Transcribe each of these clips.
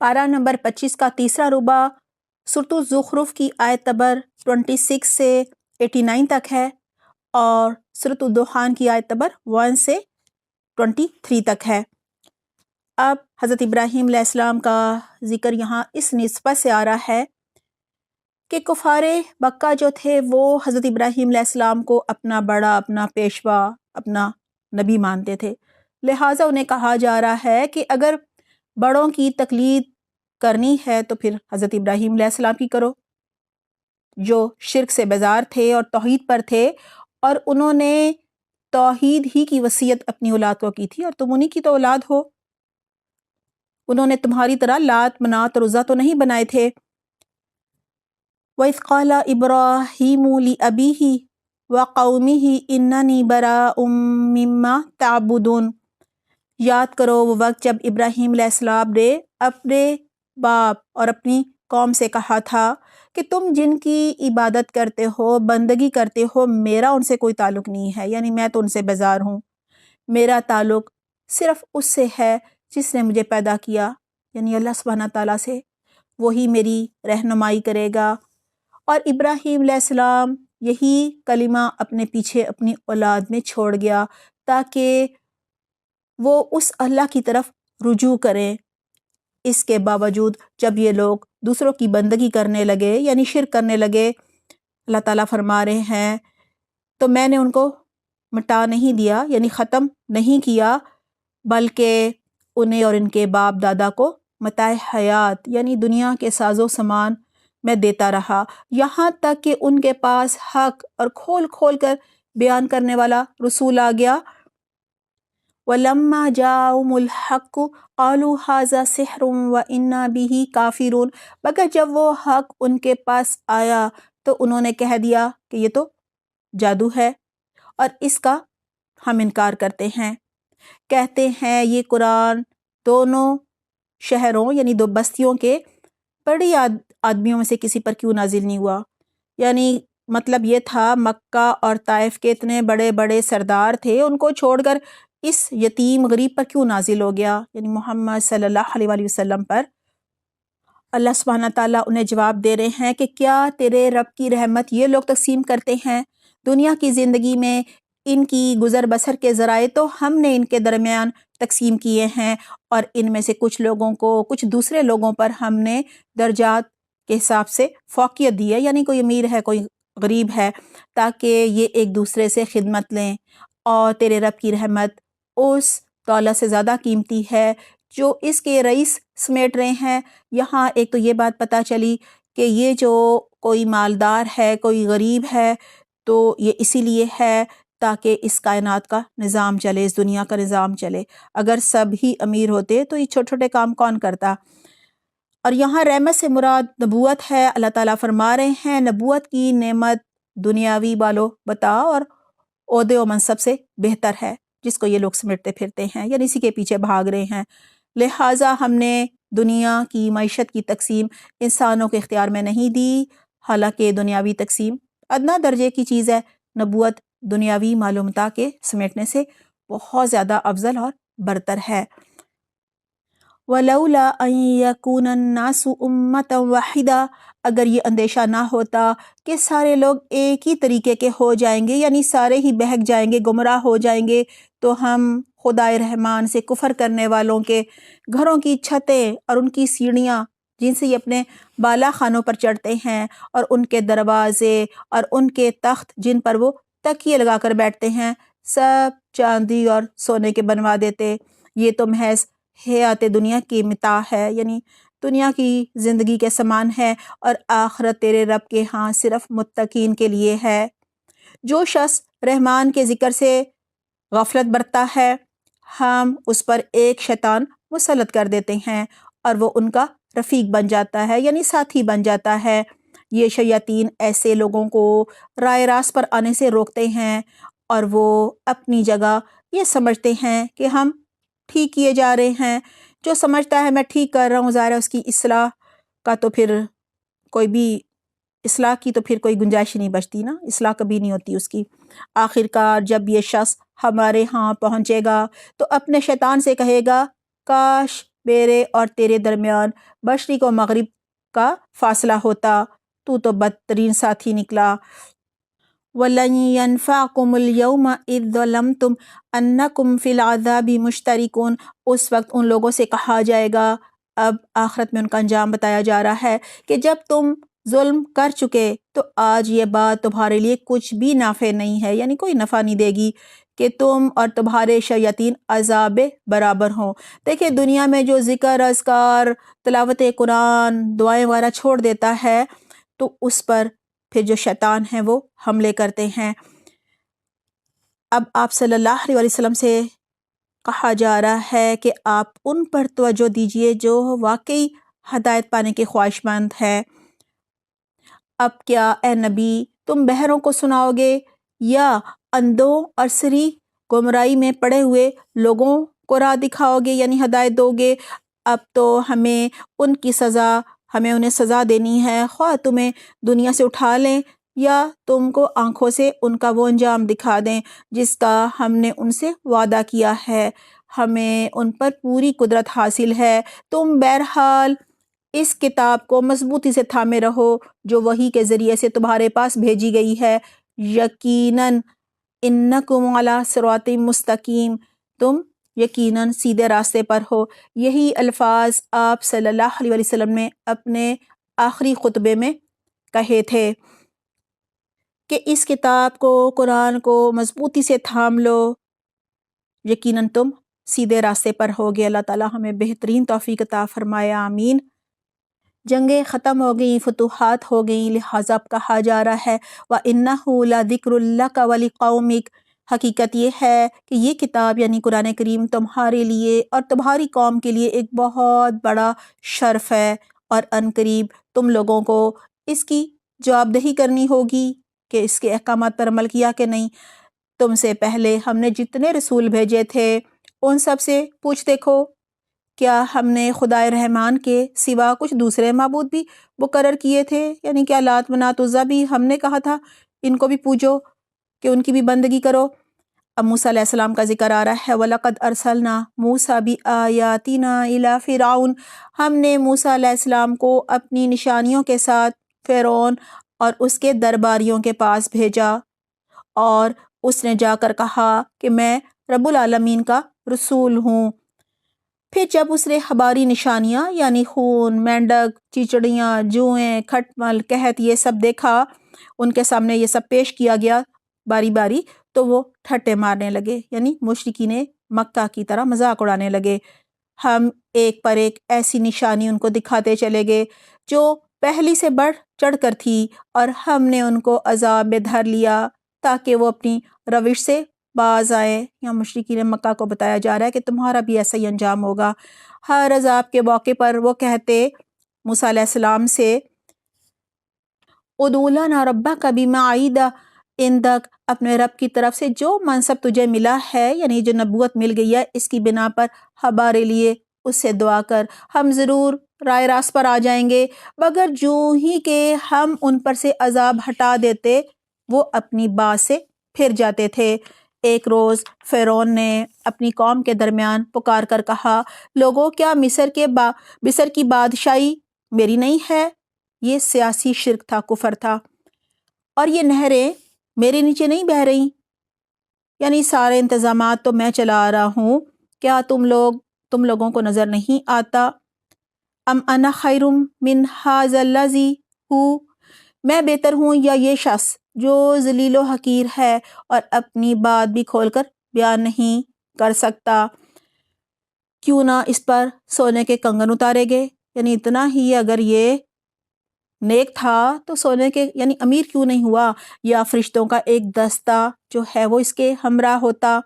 پارہ نمبر 25 کا تیسرا ربع سورۃ الزخرف کی آیت نمبر 26 سے 89 تک ہے، اور سورۃ الدخان کی آیت نمبر 1 سے 23 تک ہے۔ اب حضرت ابراہیم علیہ السلام کا ذکر یہاں اس نسبت سے آ رہا ہے کہ کفار مکہ جو تھے وہ حضرت ابراہیم علیہ السلام کو اپنا بڑا، اپنا پیشوا، اپنا نبی مانتے تھے، لہٰذا انہیں کہا جا رہا ہے کہ اگر بڑوں کی تقلید کرنی ہے تو پھر حضرت ابراہیم علیہ السلام کی کرو، جو شرک سے بیزار تھے اور توحید پر تھے، اور انہوں نے توحید ہی کی وصیت اپنی اولاد کو کی تھی، اور تم انہی کی تو اولاد ہو۔ انہوں نے تمہاری طرح لات، منات اور عزیٰ تو نہیں بنائے تھے۔ وَإِذْ قَالَ إِبْرَاهِيمُ لِأَبِيهِ وَقَوْمِهِ إِنَّنِي بَرَاءٌ مِّمَّا تَعْبُدُونَ۔ یاد کرو وہ وقت جب ابراہیم علیہ السلام نے اپنے باپ اور اپنی قوم سے کہا تھا کہ تم جن کی عبادت کرتے ہو، بندگی کرتے ہو، میرا ان سے کوئی تعلق نہیں ہے، یعنی میں تو ان سے بیزار ہوں، میرا تعلق صرف اس سے ہے جس نے مجھے پیدا کیا، یعنی اللہ سبحانہ تعالیٰ سے، وہی میری رہنمائی کرے گا۔ اور ابراہیم علیہ السلام یہی کلمہ اپنے پیچھے اپنی اولاد میں چھوڑ گیا تاکہ وہ اس اللہ کی طرف رجوع کریں۔ اس کے باوجود جب یہ لوگ دوسروں کی بندگی کرنے لگے، یعنی شرک کرنے لگے، اللہ تعالیٰ فرما رہے ہیں تو میں نے ان کو مٹا نہیں دیا، یعنی ختم نہیں کیا، بلکہ انہیں اور ان کے باپ دادا کو متاع حیات یعنی دنیا کے ساز و سامان میں دیتا رہا، یہاں تک کہ ان کے پاس حق اور کھول کھول کر بیان کرنے والا رسول آ گیا۔ وَلَمَّا جَاءَهُمُ الْحَقُّ قَالُوا هَٰذَا سِحْرٌ وَإِنَّا بِهِ كَافِرُونَ۔ مگر جب وہ حق ان کے پاس آیا تو انہوں نے کہہ دیا کہ یہ تو جادو ہے اور اس کا ہم انکار کرتے ہیں، کہتے ہیں یہ قرآن دونوں شہروں یعنی دو بستیوں کے بڑی آدمیوں میں سے کسی پر کیوں نازل نہیں ہوا۔ یعنی مطلب یہ تھا مکہ اور طائف کے اتنے بڑے بڑے سردار تھے، ان کو چھوڑ کر اس یتیم غریب پر کیوں نازل ہو گیا، یعنی محمد صلی اللہ علیہ وآلہ وسلم پر۔ اللہ سبحانہ تعالیٰ انہیں جواب دے رہے ہیں کہ کیا تیرے رب کی رحمت یہ لوگ تقسیم کرتے ہیں؟ دنیا کی زندگی میں ان کی گزر بسر کے ذرائع تو ہم نے ان کے درمیان تقسیم کیے ہیں، اور ان میں سے کچھ لوگوں کو کچھ دوسرے لوگوں پر ہم نے درجات کے حساب سے فوقیت دی ہے، یعنی کوئی امیر ہے کوئی غریب ہے، تاکہ یہ ایک دوسرے سے خدمت لیں، اور تیرے رب کی رحمت اس دولت سے زیادہ قیمتی ہے جو اس کے رئیس سمیٹ رہے ہیں۔ یہاں ایک تو یہ بات پتہ چلی کہ یہ جو کوئی مالدار ہے کوئی غریب ہے تو یہ اسی لیے ہے تاکہ اس کائنات کا نظام چلے، اس دنیا کا نظام چلے۔ اگر سب ہی امیر ہوتے تو یہ چھوٹے چھوٹے کام کون کرتا؟ اور یہاں رحمت سے مراد نبوت ہے۔ اللہ تعالیٰ فرما رہے ہیں نبوت کی نعمت دنیاوی بالو بتا اور عہدے و منصب سے بہتر ہے، جس کو یہ لوگ سمٹتے پھرتے ہیں، یعنی اسی کے پیچھے بھاگ رہے ہیں۔ لہٰذا ہم نے دنیا کی معیشت کی تقسیم انسانوں کے اختیار میں نہیں دی، حالانکہ دنیاوی تقسیم ادنیٰ درجے کی چیز ہے، نبوت دنیاوی معلومات کے سمیٹنے سے بہت زیادہ افضل اور برتر ہے۔ وَلَوْلَا أَن يَكُونَ النَّاسُ أُمَّةً وَاحِدَةً، اگر یہ اندیشہ نہ ہوتا کہ سارے لوگ ایک ہی طریقے کے ہو جائیں گے، یعنی سارے ہی بہک جائیں گے، گمراہ ہو جائیں گے، تو ہم خدائے رحمان سے کفر کرنے والوں کے گھروں کی چھتیں اور ان کی سیڑھیاں جن سے یہ اپنے بالا خانوں پر چڑھتے ہیں، اور ان کے دروازے اور ان کے تخت جن پر وہ تکیے لگا کر بیٹھتے ہیں، سب چاندی اور سونے کے بنوا دیتے۔ یہ تو محض حیات دنیا کی متاع ہے، یعنی دنیا کی زندگی کے سامان ہے، اور آخرت تیرے رب کے ہاں صرف متقین کے لیے ہے۔ جو شخص رحمان کے ذکر سے غفلت برتتا ہے، ہم اس پر ایک شیطان مسلط کر دیتے ہیں اور وہ ان کا رفیق بن جاتا ہے، یعنی ساتھی بن جاتا ہے۔ یہ شیاطین ایسے لوگوں کو رائے راست پر آنے سے روکتے ہیں، اور وہ اپنی جگہ یہ سمجھتے ہیں کہ ہم ٹھیک کیے جا رہے ہیں۔ جو سمجھتا ہے میں ٹھیک کر رہا ہوں، ظاہر ہے اس کی اصلاح کا تو پھر کوئی بھی اصلاح کی تو پھر کوئی گنجائش نہیں بچتی نا، اصلاح کبھی نہیں ہوتی اس کی۔ آخر کار جب یہ شخص ہمارے ہاں پہنچے گا تو اپنے شیطان سے کہے گا کاش میرے اور تیرے درمیان مشرق و مغرب کا فاصلہ ہوتا، تو بدترین ساتھی نکلا۔ وَلَن يَنفَعَكُمُ الْيَوْمَ إِذ ظَلَمْتُمْ أَنَّكُمْ فِي الْعَذَابِ مُشْتَرِكُونَ۔ اس وقت ان لوگوں سے کہا جائے گا، اب آخرت میں ان کا انجام بتایا جا رہا ہے کہ جب تم ظلم کر چکے تو آج یہ بات تمہارے لیے کچھ بھی نافع نہیں ہے، یعنی کوئی نفع نہیں دے گی کہ تم اور تمہارے شیاطین عذاب برابر ہوں۔ دیکھیں دنیا میں جو ذکر اذکار تلاوت قرآن دعائیں وغیرہ چھوڑ دیتا ہے تو اس پر پھر جو شیطان ہیں وہ حملے کرتے ہیں۔ اب آپ صلی اللہ علیہ وسلم سے کہا جا رہا ہے کہ آپ ان پر توجہ دیجئے جو واقعی ہدایت پانے کے خواہش مند ہے۔ اب کیا اے نبی تم بہروں کو سناؤ گے یا اندھوں اور سری گمراہی میں پڑے ہوئے لوگوں کو راہ دکھاؤ گے، یعنی ہدایت دو گے؟ اب تو ہمیں انہیں سزا دینی ہے، خواہ تمہیں دنیا سے اٹھا لیں یا تم کو آنکھوں سے ان کا وہ انجام دکھا دیں جس کا ہم نے ان سے وعدہ کیا ہے، ہمیں ان پر پوری قدرت حاصل ہے۔ تم بہرحال اس کتاب کو مضبوطی سے تھامے رہو جو وحی کے ذریعے سے تمہارے پاس بھیجی گئی ہے، یقیناً انکم علی صراط مستقیم، تم یقیناً سیدھے راستے پر ہو۔ یہی الفاظ آپ صلی اللہ علیہ وسلم نے اپنے آخری خطبے میں کہے تھے کہ اس کتاب کو، قرآن کو مضبوطی سے تھام لو، یقیناً تم سیدھے راستے پر ہوگے۔ اللہ تعالیٰ ہمیں بہترین توفیق عطا فرمائے، آمین۔ جنگیں ختم ہو گئیں، فتوحات ہو گئیں، لہٰذا اب کہا جا رہا ہے وَإِنَّهُ لَذِكْرٌ لَكَ وَلِقَوْمِكَ۔ حقیقت یہ ہے کہ یہ کتاب یعنی قرآن کریم تمہارے لیے اور تمہاری قوم کے لیے ایک بہت بڑا شرف ہے، اور عنقریب تم لوگوں کو اس کی جواب دہی کرنی ہوگی کہ اس کے احکامات پر عمل کیا کہ نہیں۔ تم سے پہلے ہم نے جتنے رسول بھیجے تھے ان سب سے پوچھ دیکھو، کیا ہم نے خدائے رحمان کے سوا کچھ دوسرے معبود بھی مقرر کیے تھے؟ یعنی کیا لات منات عزیٰ بھی ہم نے کہا تھا ان کو بھی پوجو کہ ان کی بھی بندگی کرو؟ اب موسیٰ علیہ السلام کا ذکر آ رہا ہے، وَلَقَدْ أَرْسَلْنَا مُوسَىٰ بِآيَاتِنَا إِلَىٰ فِرْعَوْنَ۔ ہم نے موسیٰ علیہ السلام کو اپنی نشانیوں کے ساتھ فرعون اور اس کے درباریوں کے پاس بھیجا، اور اس نے جا کر کہا کہ میں رب العالمین کا رسول ہوں۔ پھر جب اس نے ہماری نشانیاں یعنی خون، مینڈک، چیچڑیاں، جوئیں، کھٹمل، قحط یہ سب دیکھا، ان کے سامنے یہ سب پیش کیا گیا باری باری، تو وہ ٹھٹے مارنے لگے، یعنی مشرکین مکہ کی طرح مذاق اڑانے لگے۔ ہم ایک پر ایک ایسی نشانی ان کو دکھاتے چلے گئے جو پہلی سے بڑھ چڑھ کر تھی، اور ہم نے ان کو عذاب میں دھر لیا تاکہ وہ اپنی روش سے باز آئے۔ یا مشرکین مکہ کو بتایا جا رہا ہے کہ تمہارا بھی ایسا ہی انجام ہوگا۔ ہر عذاب کے موقع پر وہ کہتے موسیٰ علیہ السلام سے ادعُ لنا ربک بما عہد عندک، اپنے رب کی طرف سے جو منصب تجھے ملا ہے، یعنی جو نبوت مل گئی ہے، اس کی بنا پر ہمارے لیے اس سے دعا کر، ہم ضرور رائے راست پر آ جائیں گے۔ مگر جو ہی کہ ہم ان پر سے عذاب ہٹا دیتے وہ اپنی بات سے پھر جاتے تھے۔ ایک روز فرعون نے اپنی قوم کے درمیان پکار کر کہا، لوگوں کیا مصر کی بادشاہی میری نہیں ہے؟ یہ سیاسی شرک تھا، کفر تھا۔ اور یہ نہریں میرے نیچے نہیں بہہ رہی، یعنی سارے انتظامات تو میں چلا رہا ہوں، کیا تم لوگوں کو نظر نہیں آتا؟ ام انا خیر من ھذا الذی ہو، میں بہتر ہوں یا یہ شخص جو ذلیل و حقیر ہے اور اپنی بات بھی کھول کر بیان نہیں کر سکتا؟ کیوں نہ اس پر سونے کے کنگن اتارے گئے، یعنی اتنا ہی اگر یہ نیک تھا تو سونے کے یعنی امیر کیوں نہیں ہوا، یا فرشتوں کا ایک دستہ جو ہے وہ اس کے ہمراہ ہوتا۔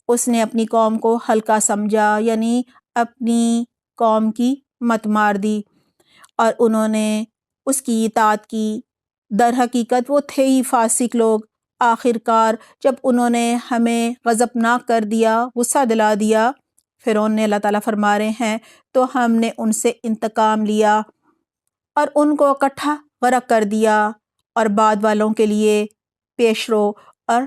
اس نے اپنی قوم کو ہلکا سمجھا، یعنی اپنی قوم کی مت مار دی، اور انہوں نے اس کی اطاعت کی۔ در حقیقت وہ تھے ہی فاسق لوگ۔ آخر کار جب انہوں نے ہمیں غضبناک کر دیا، غصہ دلا دیا، فرعون نے، اللہ تعالیٰ فرما رہے ہیں، تو ہم نے ان سے انتقام لیا اور ان کو اکٹھا غرق کر دیا، اور بعد والوں کے لیے پیش رو اور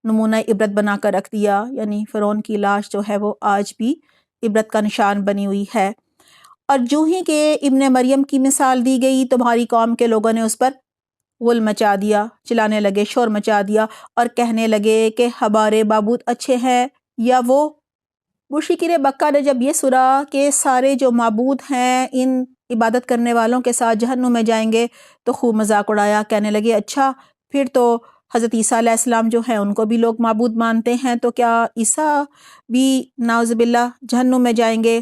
نمونہ عبرت بنا کر رکھ دیا۔ یعنی فرعون کی لاش جو ہے وہ آج بھی عبرت کا نشان بنی ہوئی ہے۔ اور جو ہی کہ ابن مریم کی مثال دی گئی، تمہاری قوم کے لوگوں نے اس پر غل مچا دیا، چلانے لگے، شور مچا دیا اور کہنے لگے کہ ہمارے معبود اچھے ہیں یا وہ۔ مشرکین مکہ نے جب یہ سنا کہ سارے جو معبود ہیں ان عبادت کرنے والوں کے ساتھ جہنم میں جائیں گے تو خوب مذاق اڑایا، کہنے لگے اچھا پھر تو حضرت عیسیٰ علیہ السلام جو ہیں ان کو بھی لوگ معبود مانتے ہیں، تو کیا عیسیٰ بھی نعوذ باللہ جہنم میں جائیں گے؟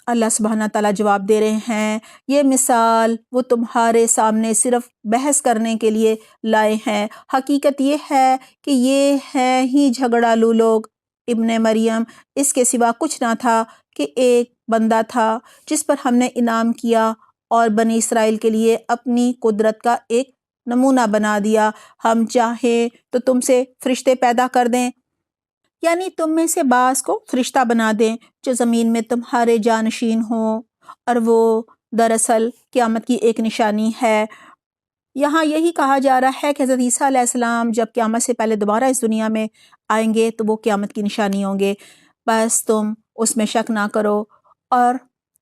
اللہ سبحانہ تعالیٰ جواب دے رہے ہیں یہ مثال وہ تمہارے سامنے صرف بحث کرنے کے لیے لائے ہیں، حقیقت یہ ہے کہ یہ ہیں ہی جھگڑالو لوگ۔ ابن مریم اس کے سوا کچھ نہ تھا کہ ایک بندہ تھا جس پر ہم نے انعام کیا اور بنی اسرائیل کے لیے اپنی قدرت کا ایک نمونہ بنا دیا۔ ہم چاہیں تو تم سے فرشتے پیدا کر دیں، یعنی تم میں سے بعض کو فرشتہ بنا دیں جو زمین میں تمہارے جانشین ہوں، اور وہ دراصل قیامت کی ایک نشانی ہے۔ یہاں یہی کہا جا رہا ہے کہ حضرت عیسیٰ علیہ السلام جب قیامت سے پہلے دوبارہ اس دنیا میں آئیں گے تو وہ قیامت کی نشانی ہوں گے، بس تم اس میں شک نہ کرو اور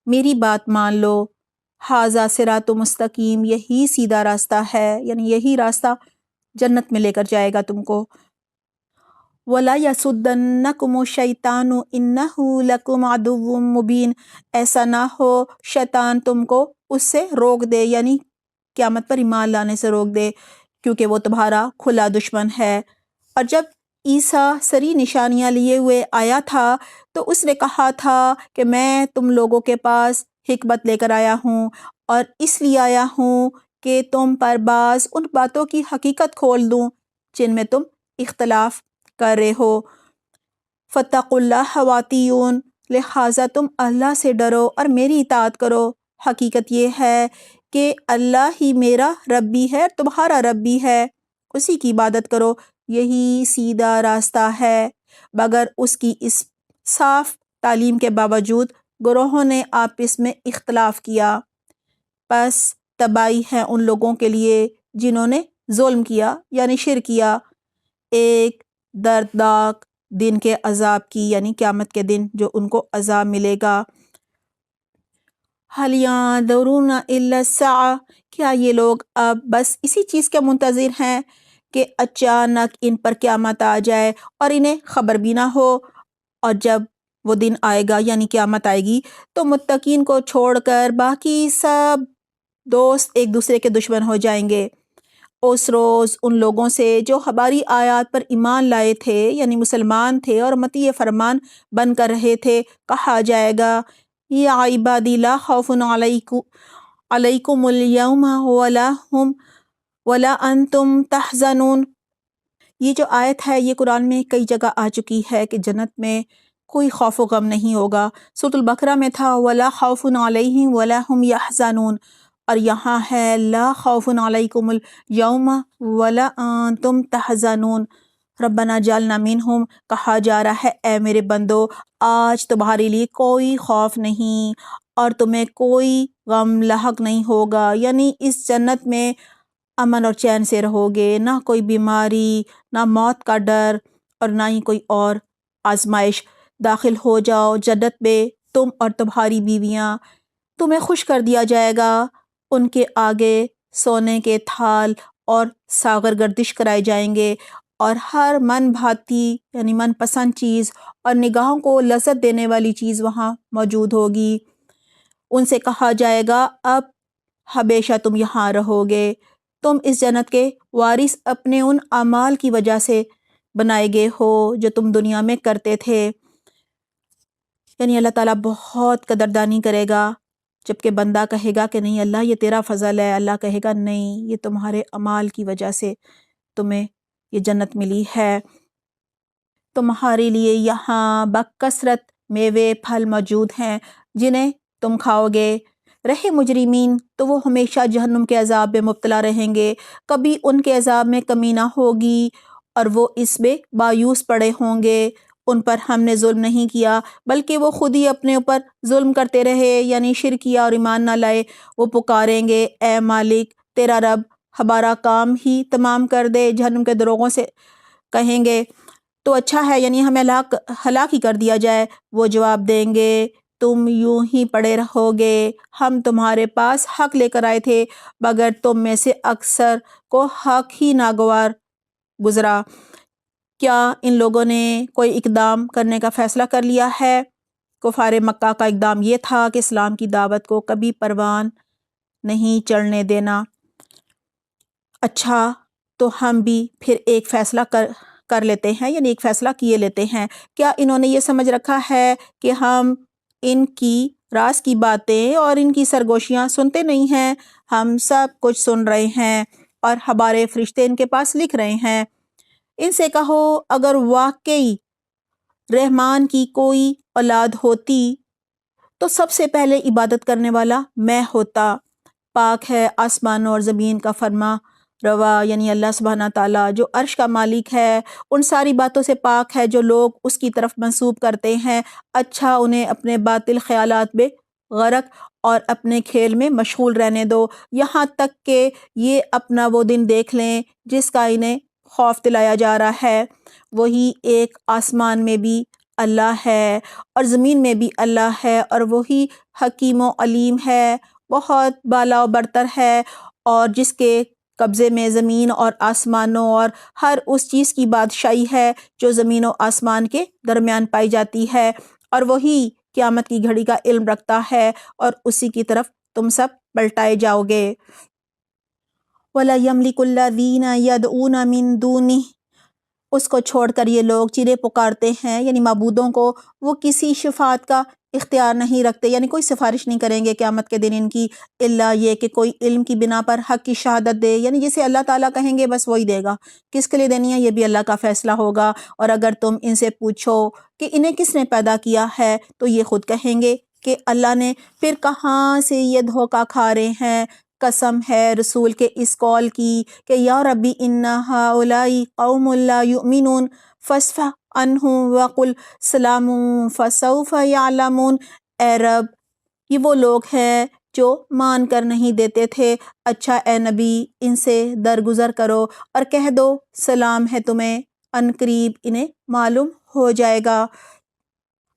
میری بات مان لو۔ ھذا صراط مستقیم، یہی سیدھا راستہ ہے، یعنی یہی راستہ جنت میں لے کر جائے گا تم کو۔ وَلَا يَصُدَّنَّكُمُ الشَّيْطَانُ إِنَّهُ لَكُمْ عَدُوٌّ مُّبِينٌ، ایسا نہ ہو شیطان تم کو اس سے روک دے، یعنی قیامت پر ایمان لانے سے روک دے، کیونکہ وہ تمہارا کھلا دشمن ہے۔ اور جب عیسیٰ سری نشانیاں لیے ہوئے آیا تھا تو اس نے کہا تھا کہ میں تم لوگوں کے پاس حکمت لے کر آیا ہوں، اور اس لیے آیا ہوں کہ تم پر بعض ان باتوں کی حقیقت کھول دوں جن میں تم اختلاف کر رہے ہو۔ فَاتَّقُوا اللَّهَ وَأَطِیعُونِ، لہٰذا تم اللہ سے ڈرو اور میری اطاعت کرو۔ حقیقت یہ ہے کہ اللہ ہی میرا رب بھی ہے، تمہارا رب بھی ہے، اسی کی عبادت کرو، یہی سیدھا راستہ ہے۔ مگر اس کی اس صاف تعلیم کے باوجود گروہوں نے آپس میں اختلاف کیا، پس تباہی ہے ان لوگوں کے لیے جنہوں نے ظلم کیا یعنی شرک کیا، ایک دردناک دن کے عذاب کی، یعنی قیامت کے دن جو ان کو عذاب ملے گا۔ هَلْ يَنظُرُونَ إِلَّا السَّاعَةَ، کیا یہ لوگ اب بس اسی چیز کے منتظر ہیں کہ اچانک ان پر قیامت آ جائے اور انہیں خبر بھی نہ ہو؟ اور جب وہ دن آئے گا یعنی قیامت آئے گی تو متقین کو چھوڑ کر باقی سب دوست ایک دوسرے کے دشمن ہو جائیں گے۔ اس روز ان لوگوں سے جو ہماری آیات پر ایمان لائے تھے یعنی مسلمان تھے اور مطیع فرمان بن کر رہے تھے، کہا جائے گا یا عبادی لا خوف علیکم اليوم ولا انتم تحزنون۔ یہ جو آیت ہے یہ قرآن میں کئی جگہ آ چکی ہے کہ جنت میں کوئی خوف و غم نہیں ہوگا۔ سورۃ البقرہ میں تھا ولا خوف علیہم ولا هم يحزنون، اور یہاں ہے لا خوف علیکم اليوم ولا انتم تحزنون ربنا اجعلنا منہم۔ کہا جا رہا ہے اے میرے بندو، آج تمہارے لیے کوئی خوف نہیں اور تمہیں کوئی غم لاحق نہیں ہوگا، یعنی اس جنت میں امن اور چین سے رہو گے، نہ کوئی بیماری، نہ موت کا ڈر اور نہ ہی کوئی اور آزمائش۔ داخل ہو جاؤ جنت میں تم اور تمہاری بیویاں، تمہیں خوش کر دیا جائے گا، ان کے آگے سونے کے تھال اور ساغر گردش کرائے جائیں گے، اور ہر من بھاتی یعنی من پسند چیز اور نگاہوں کو لذت دینے والی چیز وہاں موجود ہوگی۔ ان سے کہا جائے گا اب ہمیشہ تم یہاں رہو گے، تم اس جنت کے وارث اپنے ان اعمال کی وجہ سے بنائے گئے ہو جو تم دنیا میں کرتے تھے۔ یعنی اللہ تعالیٰ بہت قدردانی کرے گا، جبکہ بندہ کہے گا کہ نہیں اللہ یہ تیرا فضل ہے، اللہ کہے گا نہیں یہ تمہارے اعمال کی وجہ سے تمہیں یہ جنت ملی ہے۔ تمہارے لیے یہاں بکثرت میوے پھل موجود ہیں جنہیں تم کھاؤ گے۔ رہے مجرمین تو وہ ہمیشہ جہنم کے عذاب میں مبتلا رہیں گے، کبھی ان کے عذاب میں کمی نہ ہوگی اور وہ اس میں مایوس پڑے ہوں گے۔ ان پر ہم نے ظلم نہیں کیا بلکہ وہ خود ہی اپنے اوپر ظلم کرتے رہے، یعنی شرک کیا اور ایمان نہ لائے۔ وہ پکاریں گے اے مالک تیرا رب ہمارا کام ہی تمام کر دے، جہنم کے دروغوں سے کہیں گے تو اچھا ہے، یعنی ہمیں ہلاک ہی کر دیا جائے۔ وہ جواب دیں گے تم یوں ہی پڑے رہو گے، ہم تمہارے پاس حق لے کر آئے تھے مگر تم میں سے اکثر کو حق ہی ناگوار گزرا۔ کیا ان لوگوں نے کوئی اقدام کرنے کا فیصلہ کر لیا ہے؟ کفار مکہ کا اقدام یہ تھا کہ اسلام کی دعوت کو کبھی پروان نہیں چڑھنے دینا۔ اچھا، تو ہم بھی پھر ایک فیصلہ کر لیتے ہیں، یعنی ایک فیصلہ کیے لیتے ہیں۔ کیا انہوں نے یہ سمجھ رکھا ہے کہ ہم ان کی راز کی باتیں اور ان کی سرگوشیاں سنتے نہیں ہیں؟ ہم سب کچھ سن رہے ہیں اور ہمارے فرشتے ان کے پاس لکھ رہے ہیں۔ ان سے کہو اگر واقعی رحمان کی کوئی اولاد ہوتی تو سب سے پہلے عبادت کرنے والا میں ہوتا۔ پاک ہے آسمانوں اور زمین کا فرما روا، یعنی اللہ سبحانہ تعالیٰ جو عرش کا مالک ہے، ان ساری باتوں سے پاک ہے جو لوگ اس کی طرف منسوب کرتے ہیں۔ اچھا انہیں اپنے باطل خیالات میں غرق اور اپنے کھیل میں مشغول رہنے دو، یہاں تک کہ یہ اپنا وہ دن دیکھ لیں جس کا انہیں خوف دلایا جا رہا ہے۔ وہی ایک آسمان میں بھی اللہ ہے اور زمین میں بھی اللہ ہے، اور وہی حکیم و علیم ہے، بہت بالا و برتر ہے، اور جس کے قبضے میں زمین اور آسمانوں اور ہر اس چیز کی بادشاہی ہے جو زمین و آسمان کے درمیان پائی جاتی ہے، اور وہی قیامت کی گھڑی کا علم رکھتا ہے، اور اسی کی طرف تم سب پلٹائے جاؤ گے۔ وَلَا يَمْلِكُ الَّذِينَ يَدْعُونَ مِن دُونِهِ، اس کو چھوڑ کر یہ لوگ جنہیں پکارتے ہیں یعنی معبودوں کو، وہ کسی شفاعت کا اختیار نہیں رکھتے، یعنی کوئی سفارش نہیں کریں گے قیامت کے دن ان کی، الا یہ کہ کوئی علم کی بنا پر حق کی شہادت دے، یعنی جسے اللہ تعالیٰ کہیں گے بس وہی دے گا۔ کس کے لیے دینی ہے یہ بھی اللہ کا فیصلہ ہوگا۔ اور اگر تم ان سے پوچھو کہ انہیں کس نے پیدا کیا ہے تو یہ خود کہیں گے کہ اللہ نے، پھر کہاں سے یہ دھوکہ کھا رہے ہیں۔ قسم ہے رسول کے اس قول کی کہ یا ربی ان ہؤلاء قوم لا یؤمنون فاصفح عنہم وقل سلام فسوف یعلمون، اے رب یہ وہ لوگ ہیں جو مان کر نہیں دیتے تھے، اچھا اے نبی ان سے درگزر کرو اور کہہ دو سلام ہے تمہیں، ان قریب انہیں معلوم ہو جائے گا۔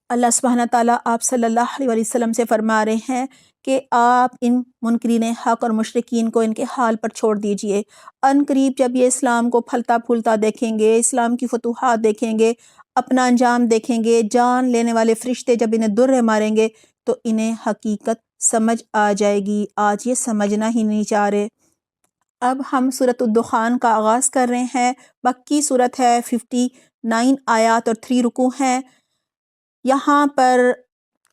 اللہ سبحانہ تعالیٰ آپ صلی اللہ علیہ وسلم سے فرما رہے ہیں کہ آپ ان منکرین حق اور مشرکین کو ان کے حال پر چھوڑ دیجئے۔ ان قریب جب یہ اسلام کو پھلتا پھولتا دیکھیں گے، اسلام کی فتوحات دیکھیں گے، اپنا انجام دیکھیں گے، جان لینے والے فرشتے جب انہیں درے ماریں گے تو انہیں حقیقت سمجھ آ جائے گی۔ آج یہ سمجھنا ہی نہیں چاہ رہے۔ اب ہم سورۃ الدخان کا آغاز کر رہے ہیں۔ مکی صورت ہے، 59 آیات اور 3 رکوع ہیں۔ یہاں پر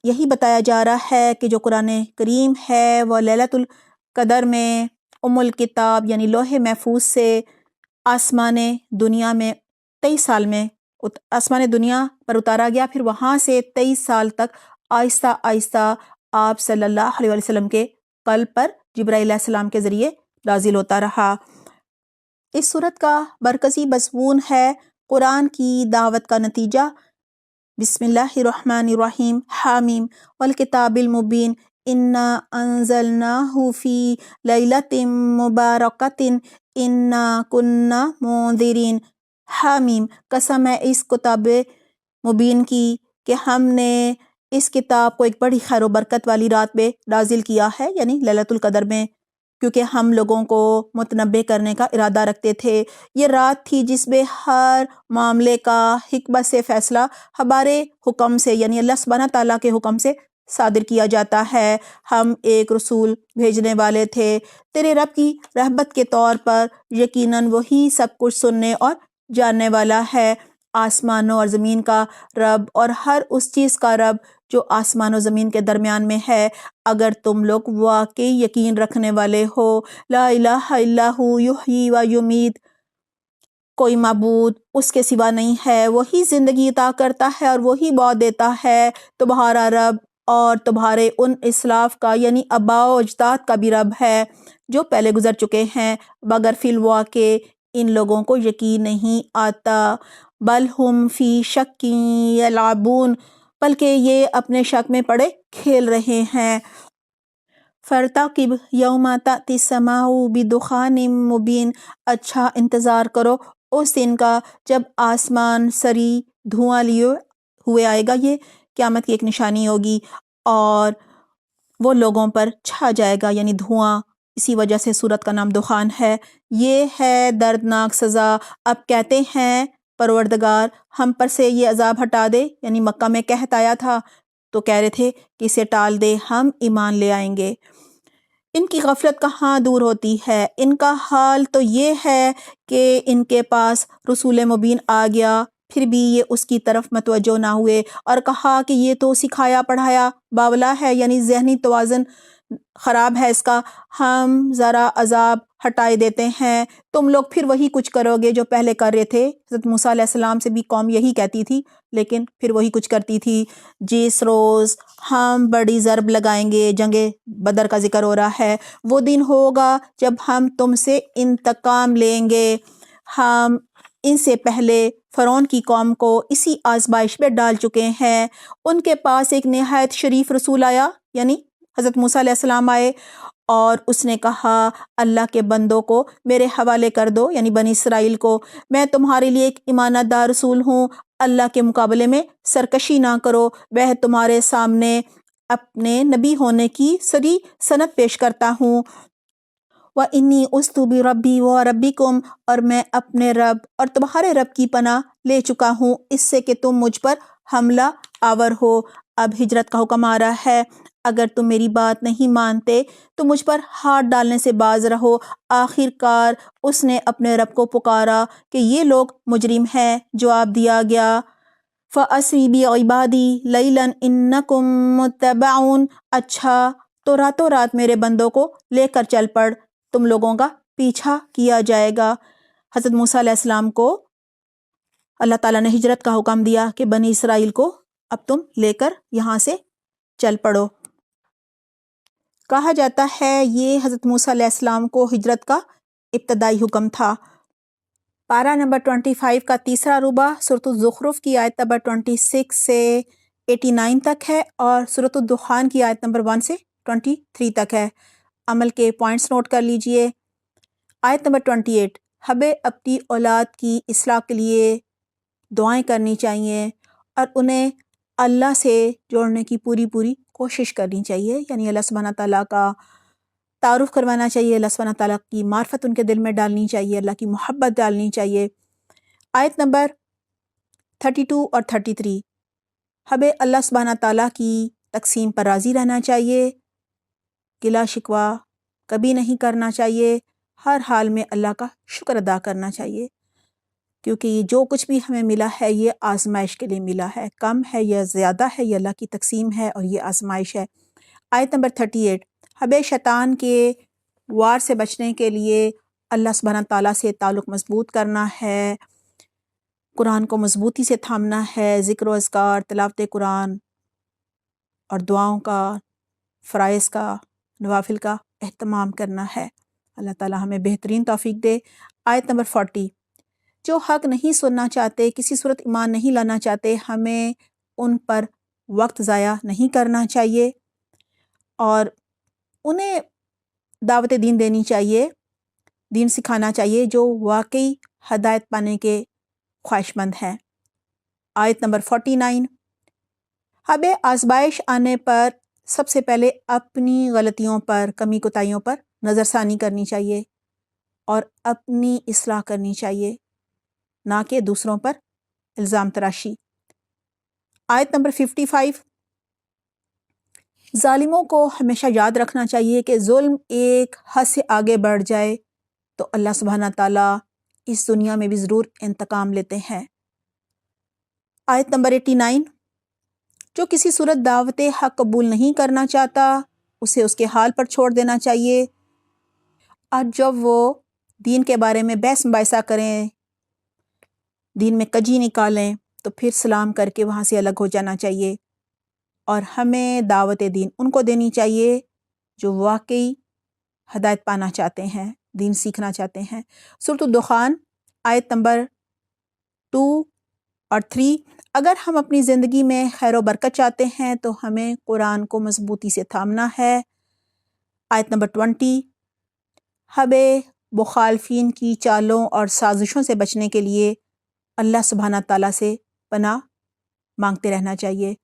یہی بتایا جا رہا ہے کہ جو قرآن کریم ہے وہ لیلۃ القدر میں الکتاب یعنی لوح محفوظ سے آسمان دنیا میں 23 سال میں آسمان دنیا پر اتارا گیا، پھر وہاں سے 23 سال تک آہستہ آہستہ آپ صلی اللہ علیہ وسلم کے قلب پر جبرائیل علیہ السلام کے ذریعے نازل ہوتا رہا۔ اس صورت کا مرکزی مضمون ہے قرآن کی دعوت کا نتیجہ۔ بسم اللہ الرحمن الرحیم، حامیم والکتاب المبین، انا انزلناہ فی لیلۃ مبارکۃ انا کنا منذرین۔ حامیم، قسم ہے اس کتاب مبین کی کہ ہم نے اس کتاب کو ایک بڑی خیر و برکت والی رات میں نازل کیا ہے، یعنی لیلۃ القدر میں، کیونکہ ہم لوگوں کو متنبع کرنے کا ارادہ رکھتے تھے۔ یہ رات تھی جس میں ہر معاملے کا حکمت سے فیصلہ ہمارے حکم سے یعنی اللہ سبحانہ تعالیٰ کے حکم سے صادر کیا جاتا ہے۔ ہم ایک رسول بھیجنے والے تھے تیرے رب کی رحمت کے طور پر، یقیناً وہی سب کچھ سننے اور جاننے والا ہے۔ آسمانوں اور زمین کا رب اور ہر اس چیز کا رب جو آسمان و زمین کے درمیان میں ہے، اگر تم لوگ واقعی یقین رکھنے والے ہو، لا الہ الا ہو یحیی و یمیت، کوئی معبود اس کے سوا نہیں ہے، وہی زندگی عطا کرتا ہے اور وہی موت دیتا ہے، تمہارا رب اور تمہارے ان اسلاف کا یعنی آباء و اجداد کا بھی رب ہے جو پہلے گزر چکے ہیں، مگر فی الواقع ان لوگوں کو یقین نہیں آتا۔ بل ہم فی شک یلعبون، بلکہ یہ اپنے شک میں پڑے کھیل رہے ہیں۔ فارتقب یوم تأتی السماء بدخان مبین، اچھا انتظار کرو اس دن کا جب آسمان سری دھواں لیے ہوئے آئے گا، یہ قیامت کی ایک نشانی ہوگی، اور وہ لوگوں پر چھا جائے گا، یعنی دھواں، اسی وجہ سے سورت کا نام دخان ہے۔ یہ ہے دردناک سزا۔ اب کہتے ہیں پروردگار ہم پر سے یہ عذاب ہٹا دے، یعنی مکہ میں قحط آیا تھا تو کہہ رہے تھے کہ اسے ٹال دے، ہم ایمان لے آئیں گے۔ ان کی غفلت کہاں دور ہوتی ہے، ان کا حال تو یہ ہے کہ ان کے پاس رسول مبین آ گیا، پھر بھی یہ اس کی طرف متوجہ نہ ہوئے، اور کہا کہ یہ تو سکھایا پڑھایا باولا ہے، یعنی ذہنی توازن خراب ہے اس کا، ہم ذرا عذاب ہٹائے دیتے ہیں، تم لوگ پھر وہی کچھ کرو گے جو پہلے کر رہے تھے۔ حضرت موسیٰ علیہ السلام سے بھی قوم یہی کہتی تھی، لیکن پھر وہی کچھ کرتی تھی۔ جس روز ہم بڑی ضرب لگائیں گے، جنگ بدر کا ذکر ہو رہا ہے، وہ دن ہوگا جب ہم تم سے انتقام لیں گے۔ ہم ان سے پہلے فرعون کی قوم کو اسی آزمائش میں ڈال چکے ہیں۔ ان کے پاس ایک نہایت شریف رسول آیا، یعنی حضرت موسیٰ علیہ السلام آئے، اور اس نے کہا اللہ کے بندوں کو میرے حوالے کر دو، یعنی بنی اسرائیل کو، میں تمہارے لیے ایک امانت دار رسول ہوں، اللہ کے مقابلے میں سرکشی نہ کرو، وہ تمہارے سامنے اپنے نبی ہونے کی صریح سند پیش کرتا ہوں۔ وَإِنِّي عُذْتُ بِرَبِّي وَرَبِّكُمْ، اور میں اپنے رب اور تمہارے رب کی پناہ لے چکا ہوں اس سے کہ تم مجھ پر حملہ آور ہو۔ اب ہجرت کا حکم آ رہا ہے، اگر تم میری بات نہیں مانتے تو مجھ پر ہاتھ ڈالنے سے باز رہو۔ آخر کار اس نے اپنے رب کو پکارا کہ یہ لوگ مجرم ہیں۔ جواب دیا گیا فَأَسْرِ بِعِبَادِي لَيْلًا إِنَّكُمْ مُتَّبَعُونَ، اچھا تو راتوں رات میرے بندوں کو لے کر چل پڑ، تم لوگوں کا پیچھا کیا جائے گا۔ حضرت موسیٰ علیہ السلام کو اللہ تعالیٰ نے ہجرت کا حکم دیا کہ بنی اسرائیل کو اب تم لے کر یہاں سے چل پڑو۔ کہا جاتا ہے یہ حضرت موسیٰ علیہ السلام کو ہجرت کا ابتدائی حکم تھا۔ پارہ نمبر 25 کا تیسرا ربع سورۃ الزخرف کی آیت نمبر 26 سے 89 تک ہے، اور سورۃ الدخان کی آیت نمبر 1 سے 23 تک ہے۔ عمل کے پوائنٹس نوٹ کر لیجئے۔ آیت نمبر 28، ہمیں اپنی اولاد کی اصلاح کے لیے دعائیں کرنی چاہیے اور انہیں اللہ سے جوڑنے کی پوری کوشش کرنی چاہیے، یعنی اللہ سبحانہ تعالیٰ کا تعارف کروانا چاہیے، اللہ سبحانہ تعالیٰ کی معرفت ان کے دل میں ڈالنی چاہیے، اللہ کی محبت ڈالنی چاہیے۔ آیت نمبر 32 اور 33، ہمیں اللہ سبحانہ تعالیٰ کی تقسیم پر راضی رہنا چاہیے، گلہ شکوہ کبھی نہیں کرنا چاہیے، ہر حال میں اللہ کا شکر ادا کرنا چاہیے، کیونکہ یہ جو کچھ بھی ہمیں ملا ہے یہ آزمائش کے لیے ملا ہے، کم ہے یا زیادہ ہے یہ اللہ کی تقسیم ہے اور یہ آزمائش ہے۔ آیت نمبر 38، ہمیں شیطان کے وار سے بچنے کے لیے اللہ سبحانہ تعالیٰ سے تعلق مضبوط کرنا ہے، قرآن کو مضبوطی سے تھامنا ہے، ذکر و اذکار، تلاوت قرآن اور دعاؤں کا، فرائض کا، نوافل کا اہتمام کرنا ہے۔ اللہ تعالیٰ ہمیں بہترین توفیق دے۔ آیت نمبر 40، جو حق نہیں سننا چاہتے، کسی صورت ایمان نہیں لانا چاہتے، ہمیں ان پر وقت ضائع نہیں کرنا چاہیے اور انہیں دعوت دین دینی چاہیے، دین سکھانا چاہیے جو واقعی ہدایت پانے کے خواہش مند ہیں۔ آیت نمبر 49، ہمیں آزمائش آنے پر سب سے پہلے اپنی غلطیوں پر، کمی کوتاہیوں پر نظر ثانی کرنی چاہیے اور اپنی اصلاح کرنی چاہیے، نہ کہ دوسروں پر الزام تراشی۔ آیت نمبر 55، ظالموں کو ہمیشہ یاد رکھنا چاہیے کہ ظلم ایک حد سے آگے بڑھ جائے تو اللہ سبحانہ تعالیٰ اس دنیا میں بھی ضرور انتقام لیتے ہیں۔ آیت نمبر 89، جو کسی صورت دعوت حق قبول نہیں کرنا چاہتا اسے اس کے حال پر چھوڑ دینا چاہیے، اور جب وہ دین کے بارے میں بحث مباحثہ کریں، دین میں کجی نکالیں، تو پھر سلام کر کے وہاں سے الگ ہو جانا چاہیے، اور ہمیں دعوت دین ان کو دینی چاہیے جو واقعی ہدایت پانا چاہتے ہیں، دین سیکھنا چاہتے ہیں۔ سورۃ الدخان آیت نمبر 2 اور 3، اگر ہم اپنی زندگی میں خیر و برکت چاہتے ہیں تو ہمیں قرآن کو مضبوطی سے تھامنا ہے۔ آیت نمبر 20، ہمیں مخالفین کی چالوں اور سازشوں سے بچنے کے لیے اللہ سبحانہ تعالیٰ سے پناہ مانگتے رہنا چاہیے۔